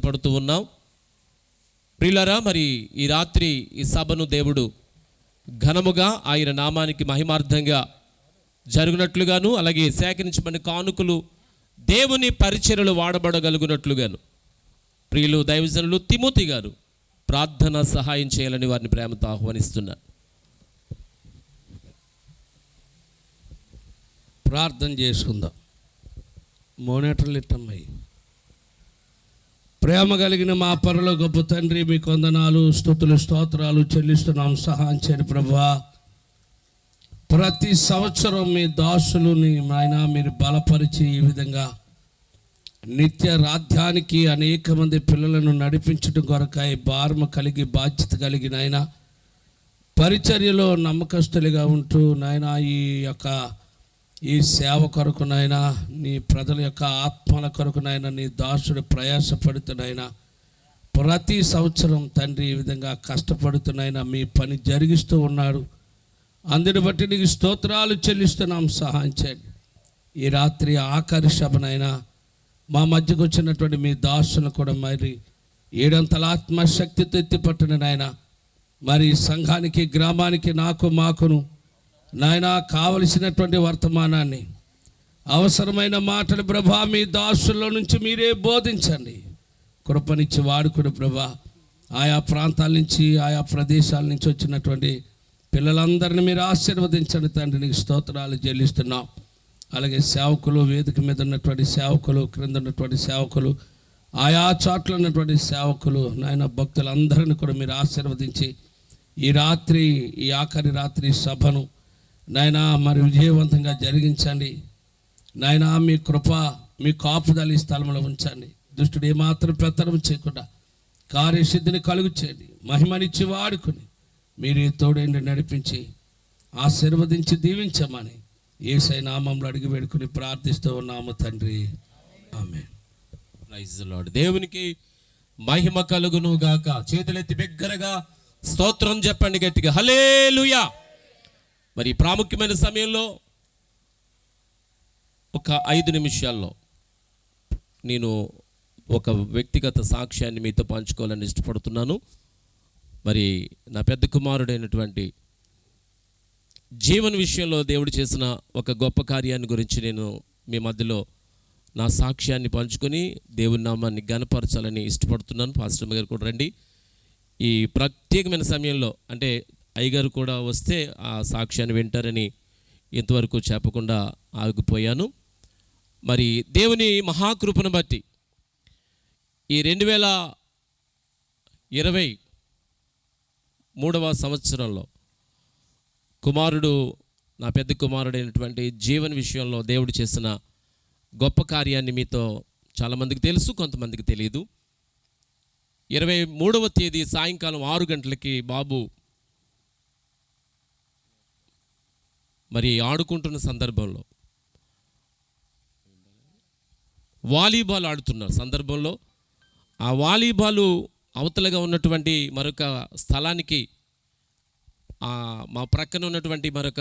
పడుతూ ఉన్నాం. ప్రియులారా, మరి ఈ రాత్రి ఈ సభను దేవుడు ఘనముగా ఆయన నామానికి మహిమార్థంగా జరుగునట్లుగాను, అలాగే సేకరించబడిన కానుకలు దేవుని పరిచర్యలు వాడబడగలుగునట్లుగాను ప్రియులు దైవజనులు తిమోతి గారు ప్రార్థన సహాయం చేయాలని వారిని ప్రేమతో ఆహ్వానిస్తున్నారు. ప్రార్థన చేసుకుందాం. మోనేటర్లు ఇట్టమ్మాయి. ప్రేమ కలిగిన మా పరలో గొప్ప తండ్రి, మీకు వందనాలు, స్తుతులు, స్తోత్రాలు చెల్లిస్తున్నాం. సహాయం చేయండి ప్రభువా. ప్రతి సంవత్సరం మీ దాసులని నాయన మీరు బలపరిచి ఈ విధంగా నిత్య రాధ్యానికి అనేక మంది పిల్లలను నడిపించడం కొరకై భారము కలిగి బాధ్యత కలిగి నాయన పరిచర్యలో నమ్మకస్తులుగా ఉంటూ నాయన ఈ సేవ కొరకు నాయన నీ ప్రజల యొక్క ఆత్మల కొరకు నాయన నీ దాసుడు ప్రయాసపడుతున్నాయన ప్రతి సంవత్సరం తండ్రి ఈ విధంగా కష్టపడుతున్నాయన మీ పని జరిగిస్తూ ఉన్నాడు. అందుని బట్టి నీకు స్తోత్రాలు చెల్లిస్తున్నాం. సహాయం చేయండి. ఈ రాత్రి ఆఖరి సభనైనా మా మధ్యకు వచ్చినటువంటి మీ దాసులను కూడా మరి ఏడంతల ఆత్మశక్తితో ఎత్తిపట్టిన నాయన మరి సంఘానికి, గ్రామానికి, మాకును నాయన కావలసినటువంటి వర్తమానాన్ని, అవసరమైన మాటలు ప్రభా మీ దాసుల్లో నుంచి మీరే బోధించండి. కృపనిచ్చి వాడుకుని ప్రభా ఆయా ప్రాంతాల నుంచి, ఆయా ప్రదేశాల నుంచి వచ్చినటువంటి పిల్లలందరినీ మీరు ఆశీర్వదించండి తండ్రి. నీకు స్తోత్రాలు చెల్లిస్తున్నాం. అలాగే సేవకులు, వేదిక మీద ఉన్నటువంటి సేవకులు, క్రింద ఉన్నటువంటి సేవకులు, ఆయా చోట్ల ఉన్నటువంటి సేవకులు నాయన భక్తులందరినీ కూడా మీరు ఆశీర్వదించి ఈ రాత్రి, ఈ ఆఖరి రాత్రి సభను నాయన మరి విజయవంతంగా జరిగించండి. నాయన మీ కృప, మీ కాపుదల ఈ స్థలంలో ఉంచండి. దుష్టుడు ఏమాత్రం పెత్తనం చేయకుండా కార్యసిద్ధిని కలుగు చేయండి. మహిమనిచ్చి వాడుకుని మీరే తోడేండి నడిపించి ఆశీర్వదించి దీవించమని యేసయ్య నామములో అడిగి వేడుకుని ప్రార్థిస్తూ ఉన్నాము తండ్రి. ఆమేన్. Praise the Lord. దేవునికి మహిమ కలుగును గాక. చేతులెత్తి బిగ్గరగా స్తోత్రం చెప్పండి గట్టిగా, హల్లెలూయా. మరి ప్రాముఖ్యమైన సమయంలో ఒక 5 నిమిషాల్లో నేను ఒక వ్యక్తిగత సాక్ష్యాన్ని మీతో పంచుకోవాలని ఇష్టపడుతున్నాను. మరి నా పెద్ద కుమారుడైనటువంటి జీవన్ విషయంలో దేవుడు చేసిన ఒక గొప్ప కార్యాన్ని గురించి నేను మీ మధ్యలో నా సాక్ష్యాన్ని పంచుకొని దేవుని నామాన్ని ఘనపరచాలని ఇష్టపడుతున్నాను. పాస్టర్ గారు కూడా రండి. ఈ ప్రత్యేకమైన సమయంలో అంటే అయ్యగారు కూడా వస్తే ఆ సాక్ష్యాన్ని వింటారని ఇంతవరకు చెప్పకుండా ఆగిపోయాను. మరి దేవుని మహాకృపను బట్టి ఈ 2023వ సంవత్సరంలో నా పెద్ద కుమారుడైనటువంటి జీవన్ విషయంలో దేవుడు చేసిన గొప్ప కార్యాన్ని మీతో చాలామందికి తెలుసు, కొంతమందికి తెలియదు. 23వ తేదీ సాయంకాలం 6 గంటలకి బాబు మరి ఆడుకుంటున్న సందర్భంలో, వాలీబాల్ ఆడుతున్న సందర్భంలో ఆ వాలీబాలు అవతలగా ఉన్నటువంటి మరొక స్థలానికి మా ప్రక్కన ఉన్నటువంటి మరొక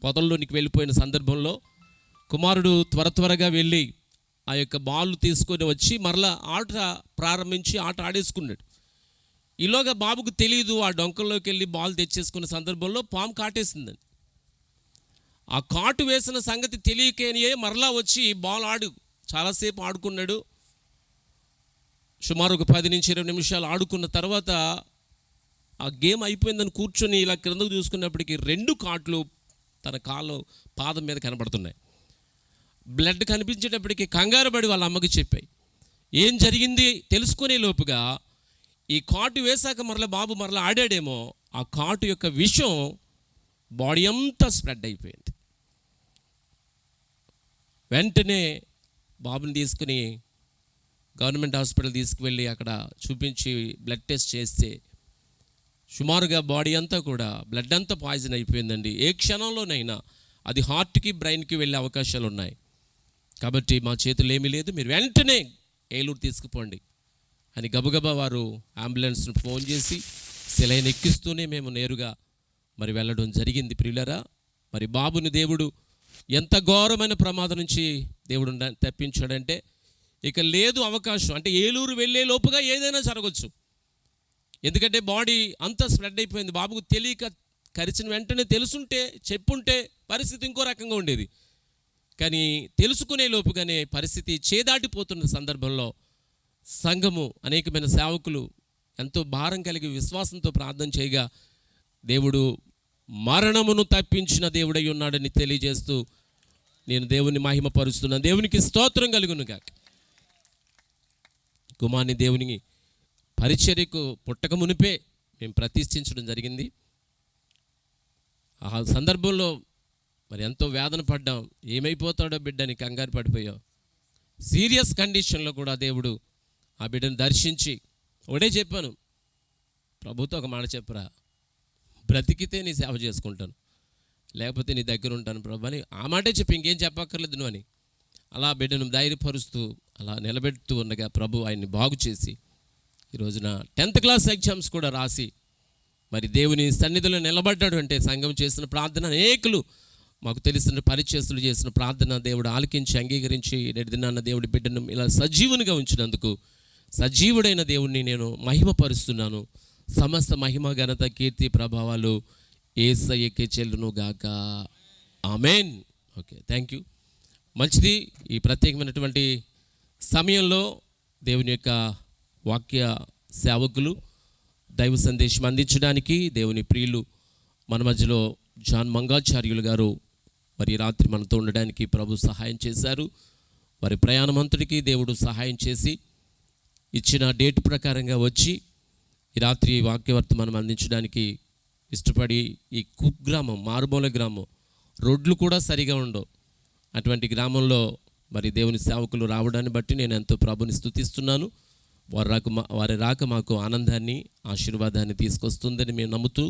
పొదల్లోనికి వెళ్ళిపోయిన సందర్భంలో కుమారుడు త్వరగా వెళ్ళి ఆ యొక్క బాల్ తీసుకొని వచ్చి మరలా ఆట ప్రారంభించి ఆట ఆడేసుకున్నాడు. ఈలోగా బాబుకు తెలియదు, ఆ డొంకల్లోకి వెళ్ళి బాల్ తెచ్చేసుకున్న సందర్భంలో పాము కాటేసిందని. ఆ కాటు వేసిన సంగతి తెలియకనే మరలా వచ్చి బాల్ చాలాసేపు ఆడుకున్నాడు. సుమారు ఒక 10 నుంచి 20 నిమిషాలు ఆడుకున్న తర్వాత ఆ గేమ్ అయిపోయిందని కూర్చొని ఇలా క్రిందకు చూసుకున్నప్పటికీ 2 కాట్లు తన పాదం మీద కనబడుతున్నాయి. బ్లడ్ కనిపించేటప్పటికి కంగారు పడి వాళ్ళ అమ్మకి చెప్పాయి. ఏం జరిగింది తెలుసుకునే లోపుగా ఈ కాటు వేశాక బాబు మరలా ఆడాడేమో, ఆ కాటు యొక్క విషం బాడీ అంతా స్ప్రెడ్ అయిపోయింది. వెంటనే బాబుని తీసుకుని గవర్నమెంట్ హాస్పిటల్ తీసుకువెళ్ళి అక్కడ చూపించి బ్లడ్ టెస్ట్ చేస్తే సుమారుగా బాడీ అంతా కూడా బ్లడ్ అంతా పాయిజన్ అయిపోయిందండి. ఏ క్షణంలోనైనా అది హార్ట్కి, బ్రెయిన్కి వెళ్ళే అవకాశాలు ఉన్నాయి. కాబట్టి మా చేతులు ఏమీ లేదు, మీరు వెంటనే ఏలూరు తీసుకుపోండి అని గబగబా వారు అంబులెన్స్ను ఫోన్ చేసి సెలైన్ ఎక్కిస్తూనే మేము నేరుగా మరి వెళ్ళడం జరిగింది. ప్రియులారా, మరి బాబుని దేవుడు ఎంత ఘోరమైన ప్రమాదం నుంచి దేవుడు తప్పించాడంటే ఇక లేదు అవకాశం. అంటే ఏలూరు వెళ్ళే లోపుగా ఏదైనా జరగచ్చు. ఎందుకంటే బాడీ అంతా స్ప్రెడ్ అయిపోయింది. బాబుకు తెలియక కరిచిన వెంటనే తెలుసుంటే చెప్పుంటే పరిస్థితి ఇంకో రకంగా ఉండేది. కానీ తెలుసుకునే లోపుగానే పరిస్థితి చేదాటిపోతున్న సందర్భంలో సంఘము, అనేకమైన సేవకులు ఎంతో భారం కలిగి విశ్వాసంతో ప్రార్థన చేయగా దేవుడు మరణమును తప్పించిన దేవుడై ఉన్నాడని తెలియజేస్తూ నేను దేవుని మహిమపరుస్తున్నాను. దేవునికి స్తోత్రం కలుగునుగా. కుమారుని దేవుని పరిచర్యకు పుట్టక మునిపే మేము ప్రతిష్ఠించడం జరిగింది. ఆ సందర్భంలో మరి ఎంతో వేదన పడ్డాం. ఏమైపోతాడో బిడ్డని కంగారు పడిపోయాం. సీరియస్ కండిషన్లో కూడా దేవుడు ఆ బిడ్డను దర్శించి ఒకటే చెప్పాను, ప్రభుతో ఒక మాట చెప్పరా, బ్రతికితే నీ సేవ చేసుకుంటాను, లేకపోతే నీ దగ్గర ఉంటాను ప్రభు అని ఆ మాటే చెప్పి ఇంకేం చెప్పక్కర్లేదు నువ్వు అని. అలా బిడ్డను ధైర్యపరుస్తూ అలా నిలబెడుతూ ఉండగా ప్రభు ఆయన్ని బాగు చేసి ఈ రోజున 10th క్లాస్ ఎగ్జామ్స్ కూడా రాసి మరి దేవుని సన్నిధిలో నిలబడ్డాడు. అంటే సంఘం చేసిన ప్రార్థన అనేకులు మాకు తెలిసిన పరిచయస్తులు చేసిన ప్రార్థన దేవుడు ఆలకించి అంగీకరించి నేటి దినాన్న దేవుడి బిడ్డను ఇలా సజీవునిగా ఉంచినందుకు సజీవుడైన దేవుణ్ణి నేను మహిమపరుస్తున్నాను. సమస్త మహిమ ఘనత కీర్తి ప్రభావాలు యేసయ్యకే చెల్లును గాక. ఆమేన్. Okay, thank you. మంచిది. ఈ ప్రత్యేకమైనటువంటి సమయంలో దేవుని యొక్క వాక్య సేవకులు దైవ సందేశం అందించడానికి దేవుని ప్రియులు మన మధ్యలో జాన్ మంగాచార్యులు గారు మరి రాత్రి మనతో ఉండడానికి ప్రభు సహాయం చేశారు. వారి ప్రయాణమంతటికి దేవుడు సహాయం చేసి ఇచ్చిన డేట్ ప్రకారంగా వచ్చి ఈ రాత్రి వాక్యవర్తమానం అందించడానికి ఇష్టపడి ఈ కుగ్రామం, మారుమూల గ్రామం, రోడ్లు కూడా సరిగా ఉండవు, అటువంటి గ్రామంలో మరి దేవుని సేవకులు రావడాన్ని బట్టి నేను ఎంతో ప్రభుని స్తుతిస్తున్నాను. వారి రాక మాకు ఆనందాన్ని, ఆశీర్వాదాన్ని తీసుకొస్తుందని మేము నమ్ముతూ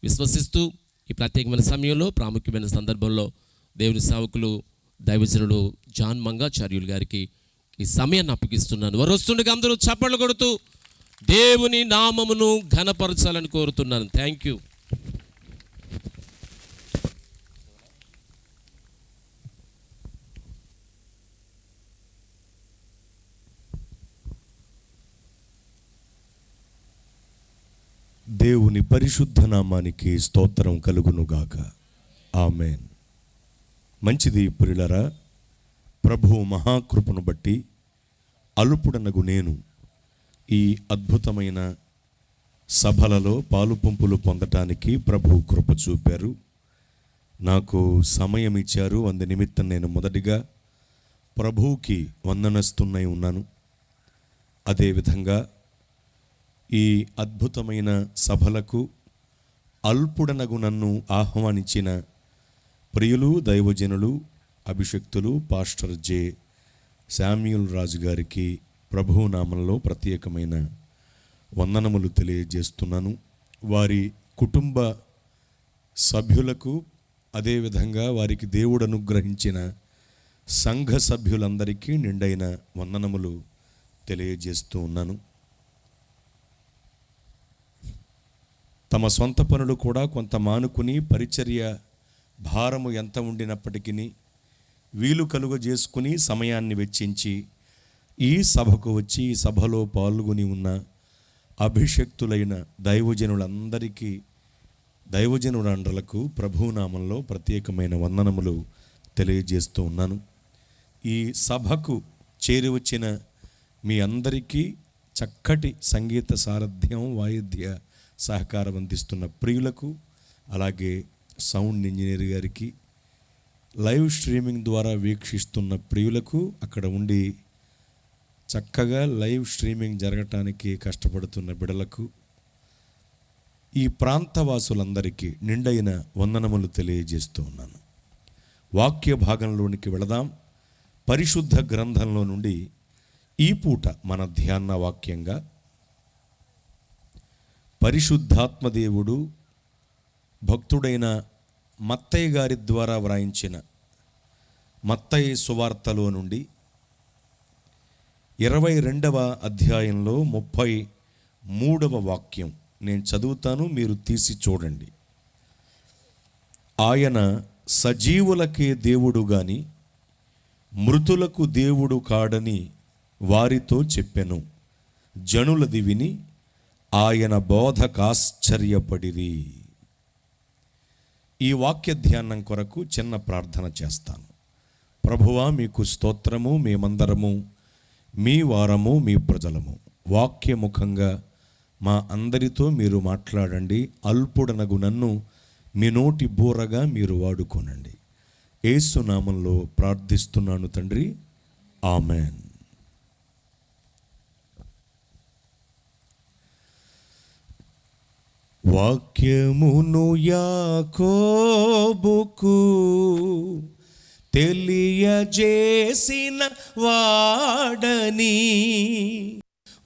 విశ్వసిస్తూ ఈ ప్రత్యేకమైన సమయంలో ప్రాముఖ్యమైన సందర్భంలో దేవుని సేవకులు దైవజనుడు జాన్ మంగాచార్యులు గారికి ఈ సమయాన్ని అప్పగిస్తున్నాను. వారు వస్తుండగా అందరూ చప్పట్లు కొడుతూ దేవుని నామమును ఘనపరచాలని కోరుతున్నాను. Thank you. దేవుని పరిశుద్ధ నామానికి స్తోత్రం కలుగునుగాక. ఆమేన్. మంచిది ప్రియులారా, ప్రభువు మహాకృపను బట్టి అల్పుడనగు నేను ఈ అద్భుతమైన సభలలో పాలు పంపులు పొందటానికి ప్రభు కృప చూపారు, నాకు సమయం ఇచ్చారు. అందు నిమిత్తం నేను మొదటిగా ప్రభువుకి వందనస్తున్నై ఉన్నాను. అదేవిధంగా ఈ అద్భుతమైన సభలకు అల్పుడనగు నన్ను ఆహ్వానించిన ప్రియులు, దైవజనులు, అభిషక్తులు, పాస్టర్ జె శామ్యూల్ రాజు గారికి ప్రభువు నామంలో ప్రత్యేకమైన వందనములు తెలియజేస్తున్నాను. వారి కుటుంబ సభ్యులకు, అదేవిధంగా వారికి దేవుడు అనుగ్రహించిన సంఘ సభ్యులందరికీ నిండైన వందనములు తెలియజేస్తూ ఉన్నాను. తమ సొంత పనులు కూడా కొంత మానుకుని పరిచర్య భారము ఎంత ఉండినప్పటికీ వీలు కలుగజేసుకుని సమయాన్ని వెచ్చించి ఈ సభకు వచ్చి ఈ సభలో పాల్గొని ఉన్న అభిషక్తులైన దైవజనులందరికీ, దైవజనులందరకు ప్రభునామంలో ప్రత్యేకమైన వందనములు తెలియజేస్తూ ఉన్నాను. ఈ సభకు చేరి వచ్చిన మీ అందరికీ చక్కటి సంగీత సారథ్యం, వాయిద్య సహకారం అందిస్తున్న ప్రియులకు, అలాగే సౌండ్ ఇంజనీర్ గారికి, లైవ్ స్ట్రీమింగ్ ద్వారా వీక్షిస్తున్న ప్రియులకు, అక్కడ ఉండి చక్కగా లైవ్ స్ట్రీమింగ్ జరగటానికి కష్టపడుతున్న బిడలకు, ఈ ప్రాంతవాసులందరికీ నిండైన వందనములు తెలియజేస్తూ ఉన్నాను. వాక్య భాగంలోనికి వెళదాం. పరిశుద్ధ గ్రంథంలో నుండి ఈ పూట మన ధ్యాన వాక్యంగా పరిశుద్ధాత్మదేవుడు భక్తుడైన మత్తయి గారి ద్వారా వ్రాయించిన మత్తయి సువార్తలో నుండి 22వ అధ్యాయంలో 33వ వాక్యం నేను చదువుతాను, మీరు తీసి చూడండి. ఆయన సజీవులకే దేవుడు గాని మృతులకు దేవుడు కాడని వారితో చెప్పెను. జనులది విని ఆయన బోధకాశ్చర్యపడిరి. ఈ వాక్య ధ్యానం కొరకు చిన్న ప్రార్థన చేస్తాను. ప్రభువా, మీకు స్తోత్రము. మేమందరము మీ వారము, మీ ప్రజలము. వాక్యముఖంగా మా అందరితో మీరు మాట్లాడండి. అల్పుడనగు నన్ను మీ నోటి బూరగా మీరు వాడుకోనండి. యేసు నామంలో ప్రార్థిస్తున్నాను తండ్రి, ఆమెన్. వాక్యమును యాకోబుకు తెలియజేసిన వాడని,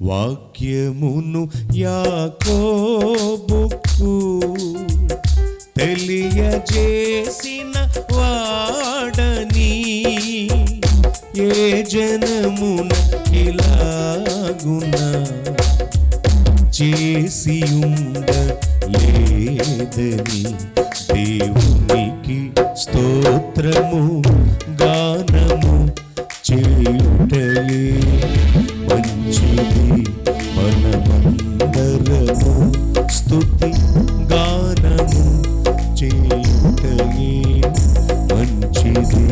వాక్యమును యాకోబుకు తెలియజేసిన వాడని, ఏ జనమున ఇలాగున చేసియుండ లేదని, దేవునికి స్తోత్రము గానము చేయుటయే మంచిది. మనమందరము స్తుతి గానము చేయుటయే మంచిది.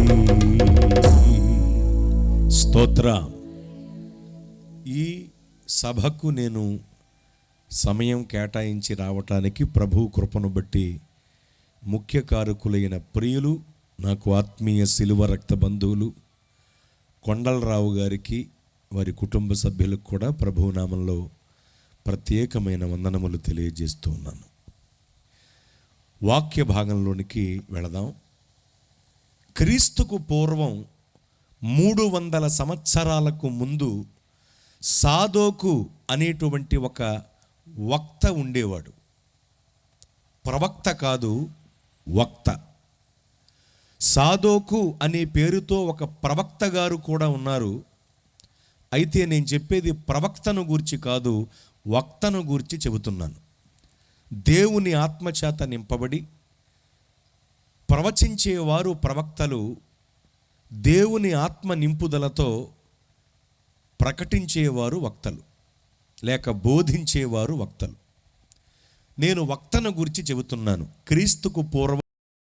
స్తోత్రం. ఈ సభకు నేను సమయం కేటాయించి రావటానికి ప్రభు కృపను బట్టి ముఖ్య కారకులైన ప్రియులు, నాకు ఆత్మీయ శిలువ రక్త బంధువులు కొండలరావు గారికి, వారి కుటుంబ సభ్యులకు కూడా ప్రభు నామంలో ప్రత్యేకమైన వందనములు తెలియజేస్తూ ఉన్నాను. వాక్య భాగంలోనికి వెళదాం. క్రీస్తుకు పూర్వం 300 సంవత్సరాలకు ముందు సాదోకు అనేటువంటి ఒక వక్త ఉండేవాడు. ప్రవక్త కాదు, వక్త. సాదోకు అనే పేరుతో ఒక ప్రవక్త గారు కూడా ఉన్నారు. అయితే నేను చెప్పేది ప్రవక్తను గూర్చి కాదు, వక్తను గూర్చి చెబుతున్నాను. దేవుని ఆత్మచేత నింపబడి ప్రవచించేవారు ప్రవక్తలు, దేవుని ఆత్మ నింపుదలతో ప్రకటించేవారు వక్తలు, లేక బోధించేవారు వక్తలు. నేను వక్తను గురించి చెబుతున్నాను. క్రీస్తుకు పూర్వం